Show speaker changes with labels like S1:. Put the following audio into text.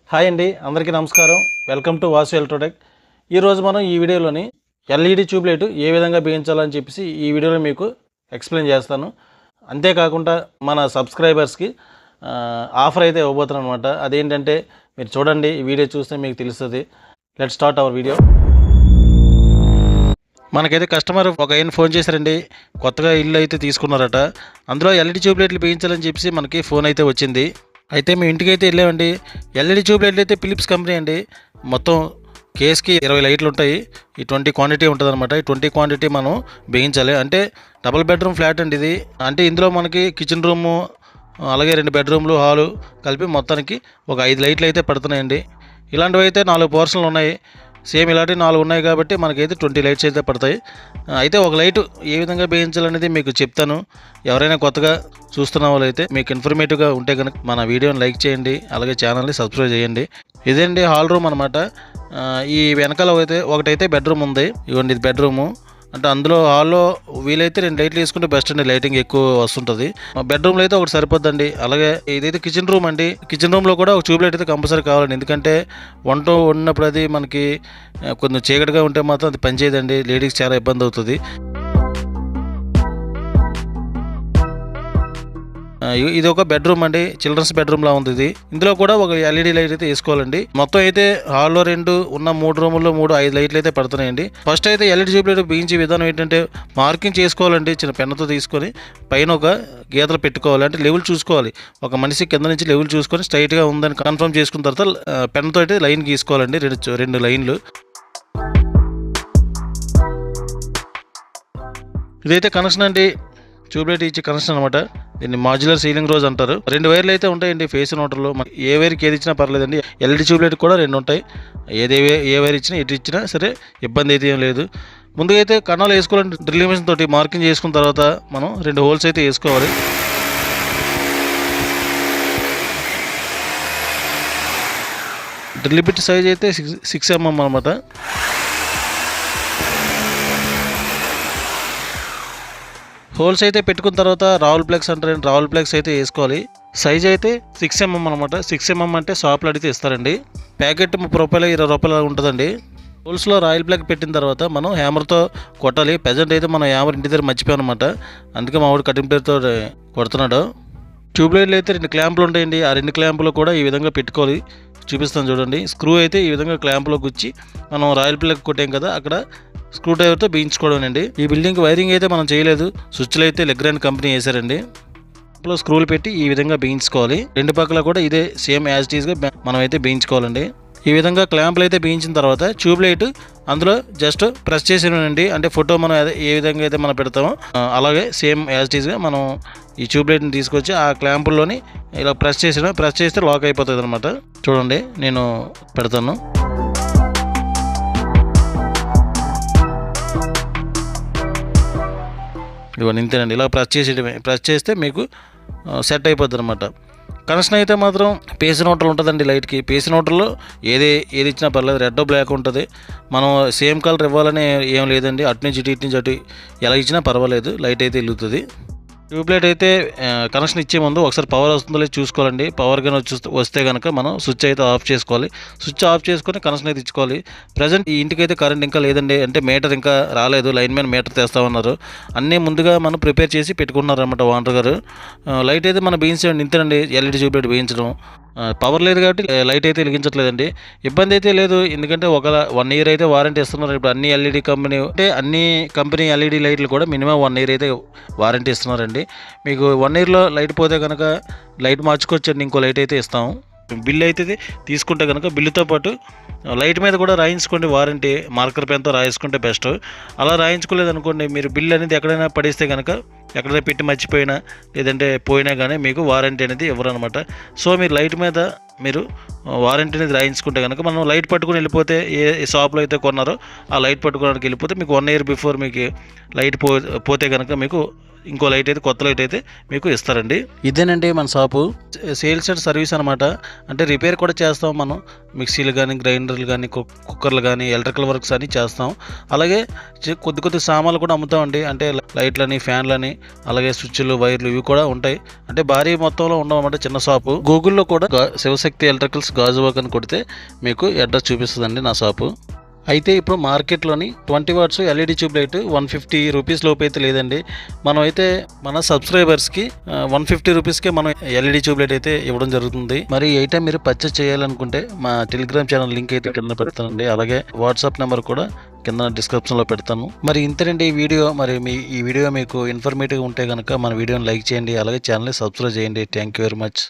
S1: Hi అండి, అందరికీ నమస్కారం. Welcome to Vasu Electrotech. ఈరోజు మనం ఈ వీడియోలోని ఎల్ఈడి ట్యూబ్ లైట్ ఏ విధంగా బిగించాలని చెప్పేసి ఈ వీడియోలో మీకు ఎక్స్ప్లెయిన్ చేస్తాను. అంతేకాకుండా మన సబ్స్క్రైబర్స్కి ఆఫర్ అయితే ఇవ్వబోతున్నాను అనమాట. అదేంటంటే మీరు చూడండి, ఈ వీడియో చూస్తే మీకు తెలుస్తుంది. Let's start our video. మనకైతే కస్టమర్ ఒక ఆయన ఫోన్ చేశారండి. కొత్తగా ఇల్లు అయితే తీసుకున్నారట. అందులో ఎల్ఈడి ట్యూబ్ లైట్లు బిగించాలని చెప్పేసి మనకి ఫోన్ అయితే వచ్చింది. అయితే మేము ఇంటికి అయితే వెళ్ళామండి. ఎల్ఈడి ట్యూబ్ లైట్లు అయితే ఫిలిప్స్ కంపెనీ అండి. మొత్తం కేస్కి 20 లైట్లు ఉంటాయి. ఈ 20 క్వాంటిటీ ఉంటుంది అనమాట. ఈ 20 క్వాంటిటీ మనం బిగించాలి. అంటే డబుల్ బెడ్రూమ్ ఫ్లాట్ అండి ఇది. అంటే ఇందులో మనకి కిచెన్ రూము, అలాగే 2 బెడ్రూమ్లు, హాలు కలిపి మొత్తానికి ఒక 5 లైట్లు అయితే పడుతున్నాయండి. ఇలాంటివి అయితే 4 పోర్షన్లు ఉన్నాయి. సేమ్ ఇలాంటివి 4 ఉన్నాయి కాబట్టి మనకైతే 20 లైట్స్ అయితే పడతాయి. అయితే ఒక లైటు ఏ విధంగా బిగించాలనేది మీకు చెప్తాను. ఎవరైనా కొత్తగా చూస్తున్న వాళ్ళు అయితే మీకు ఇన్ఫర్మేటివ్గా ఉంటే కనుక మన వీడియోని లైక్ చేయండి, అలాగే ఛానల్ని సబ్స్క్రైబ్ చేయండి. ఇదేంటి హాల్ రూమ్ అనమాట. ఈ వెనకాల ఒకటైతే బెడ్రూమ్ ఉంది. ఇవ్వండి, ఇది బెడ్రూము. అంటే అందులో హాల్లో వీలైతే 2 లైట్లు వేసుకుంటే బెస్ట్ అండి, లైటింగ్ ఎక్కువ వస్తుంటుంది. బెడ్రూమ్లో అయితే ఒకటి సరిపోద్దండి. అలాగే ఇదైతే కిచెన్ రూమ్ అండి. కిచెన్ రూమ్లో కూడా ఒక ట్యూబ్ లైట్ అయితే కంపల్సరీ కావాలండి. ఎందుకంటే వంట వండినప్పుడు అది మనకి కొంచెం చీకటిగా ఉంటే మాత్రం అది పనిచేయదండి. లేడీస్ చాలా ఇబ్బంది అవుతుంది. ఇది ఒక బెడ్రూమ్ అండి, చిల్డ్రన్స్ బెడ్రూమ్ లా ఉంది ఇది. ఇందులో కూడా ఒక ఎల్ఈడి లైట్ అయితే వేసుకోవాలండి. మొత్తం అయితే హాల్లో 2 ఉన్న 3 రూముల్లో 5 లైట్లు అయితే పడుతున్నాయండి. ఫస్ట్ అయితే ఎల్ఈడి ట్యూబ్ లైట్ బిగించే విధానం ఏంటంటే మార్కింగ్ చేసుకోవాలండి. చిన్న పెన్నుతో తీసుకొని పైన ఒక గీతలు పెట్టుకోవాలి. అంటే లెవెల్ చూసుకోవాలి. ఒక మనిషి కింద నుంచి లెవెల్ చూసుకొని స్ట్రైట్గా ఉందని కన్ఫర్మ్ చేసుకున్న తర్వాత పెన్నుతో అయితే లైన్ గీసుకోవాలండి, 2 లైన్లు. ఇదైతే కనెక్షన్ అండి, ట్యూబ్ లైట్ ఇచ్చే కనెక్షన్ అనమాట. దీన్ని మాడ్యులర్ సీలింగ్ రోజ్ అంటారు. 2 వైర్లు అయితే ఉంటాయండి ఫేస్ నోటర్లో. ఏ వైర్కి ఏది ఇచ్చినా పర్లేదండి. ఎల్ఈడి ట్యూబ్ లైట్ కూడా 2 ఉంటాయి. ఏ వైర్ ఇచ్చినా ఎటు ఇచ్చినా సరే ఇబ్బంది అయితే ఏం లేదు. ముందుగా అయితే కన్నాలు వేసుకోవాలంటే డ్రిల్లింగ్ మిషన్ తోటి మార్కింగ్ చేసుకున్న తర్వాత మనం 2 హోల్స్ అయితే వేసుకోవాలి. డ్రిల్ బిట్ సైజ్ అయితే 6 mm అనమాట. హోల్స్ అయితే పెట్టుకున్న తర్వాత రావుల్ ప్లగ్స్ అంటారండి, రావుల్ ప్లగ్స్ అయితే వేసుకోవాలి. సైజ్ అయితే 6 mm అనమాట. 6 mm అంటే షాప్లో అడిగితే ఇస్తారండి. ప్యాకెట్ 30 రూపాయలు 20 రూపాయలు ఉంటుందండి. హోల్స్లో రాయల్ ప్లగ్ పెట్టిన తర్వాత మనం హ్యామర్తో కొట్టాలి. ప్రజెంట్ అయితే మనం హ్యామర్ ఇంటి దగ్గర మర్చిపోయాం అనమాట. అందుకే మా వాడు కటింగ్ ప్లేట్తో కొడుతున్నాడు. ట్యూబ్ లైట్లు అయితే 2 క్లాంపులు ఉంటాయండి. ఆ 2 క్లాంపులు కూడా ఈ విధంగా పెట్టుకోవాలి. చూపిస్తాను చూడండి. స్క్రూ అయితే ఈ విధంగా క్లాంప్లో గుచ్చి మనం రాయల్ ప్లగ్ కొట్టాం కదా, అక్కడ స్క్రూ డ్రైవర్తో బిగించుకోవడం అండి. ఈ బిల్డింగ్ వైరింగ్ అయితే మనం చేయలేదు. స్విచ్లు అయితే లెగ్రాండ్ కంపెనీ వేశారండి. ఇంట్లో స్క్రూలు పెట్టి ఈ విధంగా బిగించుకోవాలి. 2 పక్కల కూడా ఇదే సేమ్ యాజ్ ఇట్ ఈస్గా మనం అయితే బిగించుకోవాలండి. ఈ విధంగా క్లాంపులు అయితే బిగించిన తర్వాత ట్యూబ్ లైట్ అందులో జస్ట్ ప్రెస్ చేసేనండి. అంటే ఫోటో మనం ఏ విధంగా అయితే మనం పెడతామో అలాగే సేమ్ యాజ్ ఇట్ ఈస్గా మనం ఈ ట్యూబ్ లైట్ని తీసుకొచ్చి ఆ క్లాంపుల్లోని ఇలా ప్రెస్ చేస్తే లాక్ అయిపోతుంది అనమాట. చూడండి, నేను పెడతాను. ఇవన్నీ ఇంతేనండి. ఇలా ప్రెస్ చేస్తే మీకు సెట్ అయిపోద్ది అనమాట. కనెక్షన్ అయితే మాత్రం పేసి నోటర్లు ఉంటుందండి. లైట్కి పేసి నోటర్లో ఏది ఇచ్చినా పర్లేదు. రెడ్ బ్లాక్ ఉంటుంది. మనం సేమ్ కలర్ ఇవ్వాలని ఏం లేదండి. అటు నుంచి అటు ఎలా ఇచ్చినా పర్వాలేదు, లైట్ అయితే వెలుగుతుంది. ట్యూబ్ లైట్ అయితే కనెక్షన్ ఇచ్చే ముందు ఒకసారి పవర్ వస్తుందో లేదు చూసుకోవాలండి. పవర్ కానీ వస్తే కనుక మనం స్విచ్ అయితే ఆఫ్ చేసుకోవాలి. స్విచ్ ఆఫ్ చేసుకొని కనెక్షన్ అయితే ఇచ్చుకోవాలి. ప్రజెంట్ ఈ ఇంటికి అయితే కరెంట్ ఇంకా లేదండి. అంటే మీటర్ ఇంకా రాలేదు. లైన్ మ్యాన్ మీటర్ తెస్తామన్నారు. అన్నీ ముందుగా మనం ప్రిపేర్ చేసి పెట్టుకున్నారన్నమాట ఓనర్ గారు. లైట్ అయితే మనం బిగించండి, ఇంతేనండి ఎల్ఈడి ట్యూబ్ లైట్ బిగించడం. పవర్ లేదు కాబట్టి లైట్ అయితే వెలిగించట్లేదండి. ఇబ్బంది అయితే లేదు, ఎందుకంటే 1 ఇయర్ అయితే వారంటీ ఇస్తున్నారు. ఇప్పుడు అన్ని ఎల్ఈడి కంపెనీ అంటే అన్ని కంపెనీ ఎల్ఈడి లైట్లు కూడా మినిమం 1 ఇయర్ అయితే వారంటీ ఇస్తున్నారండి. మీకు 1 ఇయర్లో లైట్ పోతే కనుక లైట్ మార్చుకోవచ్చండి, ఇంకో లైట్ అయితే ఇస్తాము. బిల్లు అయితే తీసుకుంటే కనుక బిల్లుతో పాటు లైట్ మీద కూడా రాయించుకోండి. వారంటీ మార్కర్ పెన్తో రాయించుకుంటే బెస్ట్. అలా రాయించుకోలేదు అనుకోండి, మీరు బిల్ అనేది ఎక్కడైనా పడేస్తే కనుక, ఎక్కడైనా పెట్టి మర్చిపోయినా లేదంటే పోయినా కానీ మీకు వారంటీ అనేది ఇవ్వరు అనమాట. సో మీరు లైట్ మీద మీరు వారంటీ అనేది రాయించుకుంటే కనుక, మనం లైట్ పట్టుకుని వెళ్ళిపోతే ఏ షాప్లో అయితే కొన్నారో ఆ లైట్ పట్టుకోవడానికి వెళ్ళిపోతే మీకు 1 ఇయర్ బిఫోర్ మీకు లైట్ పోతే కనుక మీకు ఇంకో లైట్ అయితే కొత్త లైట్ అయితే మీకు ఇస్తారండి. ఇదేనండి మన షాపు. సేల్స్ అండ్ సర్వీస్ అనమాట. అంటే రిపేర్ కూడా చేస్తాం మనం. మిక్సీలు కానీ, గ్రైండర్లు కానీ, కుక్కర్లు కానీ, ఎలక్ట్రికల్ వర్క్స్ అని చేస్తాం. అలాగే కొద్ది సామాన్లు కూడా అమ్ముతామండి. అంటే లైట్లని, ఫ్యాన్లని, అలాగే స్విచ్లు, వైర్లు ఇవి కూడా ఉంటాయి. అంటే భారీ మొత్తంలో ఉండవన్నమాట చిన్న షాపు. గూగుల్లో కూడా శివశక్తి ఎలక్ట్రికల్స్ గాజువాక్ అని కొడితే మీకు అడ్రస్ చూపిస్తుందండి నా షాపు. అయితే ఇప్పుడు మార్కెట్లోని 20 watts LED tube light 150 rupees లోపు అయితే లేదండి. మనం అయితే మన సబ్స్క్రైబర్స్కి 150 రూపీస్కే మనం ఎల్ఈడి ట్యూబ్ లైట్ అయితే ఇవ్వడం జరుగుతుంది. మరి ఈ ఐటమ్ మీరు పర్చేస్ చేయాలనుకుంటే మా టెలిగ్రామ్ ఛానల్ లింక్ అయితే కింద పెడతానండి. అలాగే వాట్సాప్ నెంబర్ కూడా కింద డిస్క్రిప్షన్లో పెడతాను. మరి ఇంతేనండి ఈ వీడియో. మరి ఈ వీడియో మీకు ఇన్ఫర్మేటివ్ ఉంటే కనుక మన వీడియోని లైక్ చేయండి. అలాగే ఛానల్ని సబ్స్క్రైబ్ చేయండి. Thank you very much.